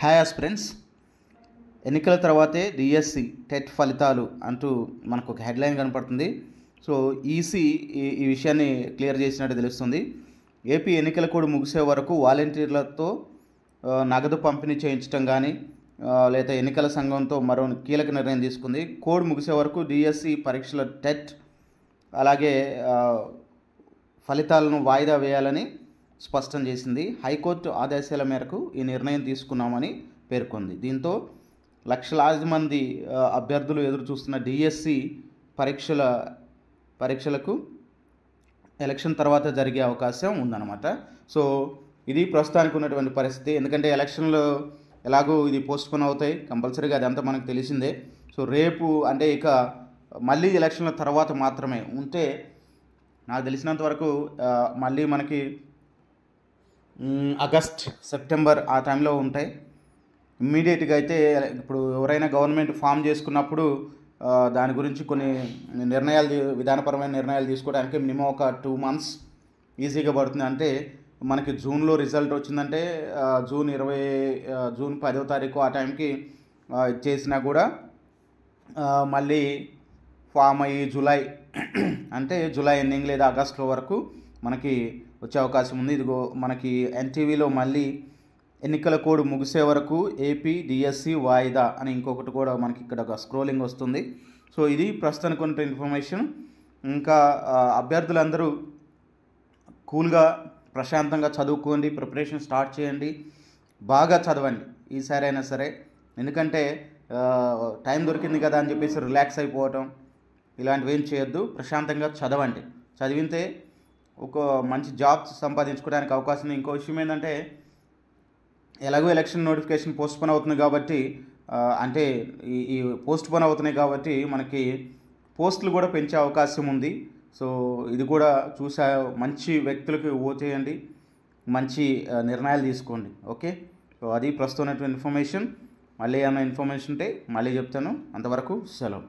Hi aspirants, ఎన్నికల తర్వాతే DSC TET ఫలితాలు అంటూ మనకు ఒక హెడ్లైన్ కనపడుతుంది. సో ఈసీ ఈ విషయాన్ని క్లియర్ చేసినట్టు తెలుస్తుంది. ఏపీ ఎన్నికల కోడ్ ముగిసే వరకు వాలంటీర్లతో నగదు పంపిణీ చేయించడం కానీ లేదా ఎన్నికల సంఘంతో మరో కీలక నిర్ణయం తీసుకుంది. కోడ్ ముగిసే వరకు డిఎస్సి పరీక్షల టెట్ అలాగే ఫలితాలను వాయిదా వేయాలని స్పష్టం చేసింది. హైకోర్టు ఆదేశాల మేరకు ఈ నిర్ణయం తీసుకున్నామని పేర్కొంది. దీంతో లక్షలాది మంది అభ్యర్థులు ఎదురు చూస్తున్న డిఎస్సి పరీక్షలకు ఎలక్షన్ తర్వాత జరిగే అవకాశం ఉందన్నమాట. సో ఇది ప్రస్తుతానికి ఉన్నటువంటి పరిస్థితి. ఎందుకంటే ఎలక్షన్లు ఎలాగో ఇది పోస్ట్పోన్ అవుతాయి కంపల్సరీగా, అదంతా మనకు తెలిసిందే. సో రేపు అంటే ఇక మళ్ళీ ఎలక్షన్ల తర్వాత మాత్రమే ఉంటే నాకు తెలిసినంత వరకు మళ్ళీ మనకి ఆగస్ట్ సెప్టెంబర్ ఆ టైంలో ఉంటాయి. ఇమ్మీడియట్గా అయితే ఇప్పుడు ఎవరైనా గవర్నమెంట్ ఫామ్ చేసుకున్నప్పుడు దాని గురించి కొన్ని విధానపరమైన నిర్ణయాలు తీసుకోవడానికి మినిమం ఒక 2 months ఈజీగా పడుతుంది. అంటే మనకి జూన్లో రిజల్ట్ వచ్చిందంటే జూన్ 10వ తారీఖు ఆ టైంకి చేసినా కూడా మళ్ళీ ఫామ్ అయ్యి జూలై ఎండింగ్ లేదా ఆగస్టులో వరకు మనకి వచ్చే అవకాశం ఉంది. ఇదిగో మనకి ఎన్టీవీలో మళ్ళీ ఎన్నికల కోడ్ ముగిసే వరకు ఏపీ డిఎస్సి వాయిదా అని ఇంకొకటి కూడా మనకి ఇక్కడ ఒక స్క్రోలింగ్ వస్తుంది. సో ఇది ప్రస్తుతానికి ఉన్న ఇన్ఫర్మేషన్. ఇంకా అభ్యర్థులందరూ కూల్గా ప్రశాంతంగా చదువుకోండి, ప్రిపరేషన్ స్టార్ట్ చేయండి, బాగా చదవండి ఈసారి అయినా సరే. ఎందుకంటే టైం దొరికింది కదా అని చెప్పేసి రిలాక్స్ అయిపోవటం ఇలాంటివి ఏం చేయొద్దు. ప్రశాంతంగా చదవండి. చదివితే ఒక మంచి జాబ్ సంపాదించుకోవడానికి అవకాశం ఉంది. ఇంకో విషయం ఏంటంటే ఎలాగో ఎలక్షన్ నోటిఫికేషన్ పోస్ట్పోన్ అవుతుంది కాబట్టి అంటే ఈ పోస్ట్పోన్ అవుతున్నాయి కాబట్టి మనకి పోస్టులు కూడా పెంచే అవకాశం ఉంది. సో ఇది కూడా మంచి వ్యక్తులకి ఓటేయండి, మంచి నిర్ణయాలు తీసుకోండి. ఓకే, సో అది ప్రస్తుతం ఉన్నటువంటి ఇన్ఫర్మేషన్. మళ్ళీ ఏమైనా ఇన్ఫర్మేషన్ ఉంటే మళ్ళీ చెప్తాను. అంతవరకు సెలవు.